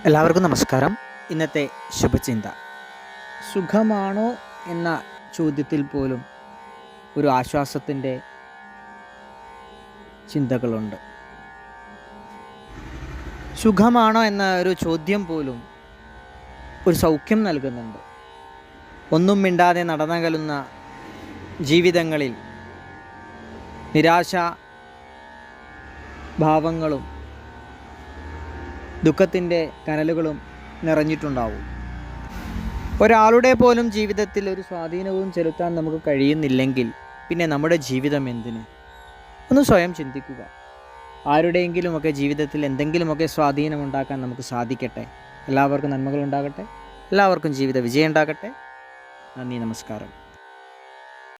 എല്ലാവർക്കും നമസ്കാരം. ഇന്നത്തെ ശുഭചിന്ത, സുഖമാണോ എന്ന ചോദ്യത്തിൽ പോലും ഒരു ആശ്വാസത്തിൻ്റെ ചിന്തകളുണ്ട്. സുഖമാണോ എന്ന ഒരു ചോദ്യം പോലും ഒരു സൗഖ്യം നൽകുന്നുണ്ട്. ഒന്നും മിണ്ടാതെ നടന്നകലുന്ന ജീവിതങ്ങളിൽ നിരാശ ഭാവങ്ങളും ദുഃഖത്തിൻ്റെ കനലുകളും നിറഞ്ഞിട്ടുണ്ടാവും. ഒരാളുടെ പോലും ജീവിതത്തിൽ ഒരു സ്വാധീനവും ചെലുത്താൻ നമുക്ക് കഴിയുന്നില്ലെങ്കിൽ പിന്നെ നമ്മുടെ ജീവിതം എന്തിന്? ഒന്ന് സ്വയം ചിന്തിക്കുക. ആരുടെയെങ്കിലുമൊക്കെ ജീവിതത്തിൽ എന്തെങ്കിലുമൊക്കെ സ്വാധീനം ഉണ്ടാക്കാൻ നമുക്ക് സാധിക്കട്ടെ. എല്ലാവർക്കും നന്മകൾ ഉണ്ടാകട്ടെ. എല്ലാവർക്കും ജീവിത വിജയം ഉണ്ടാകട്ടെ. നന്ദി, നമസ്കാരം.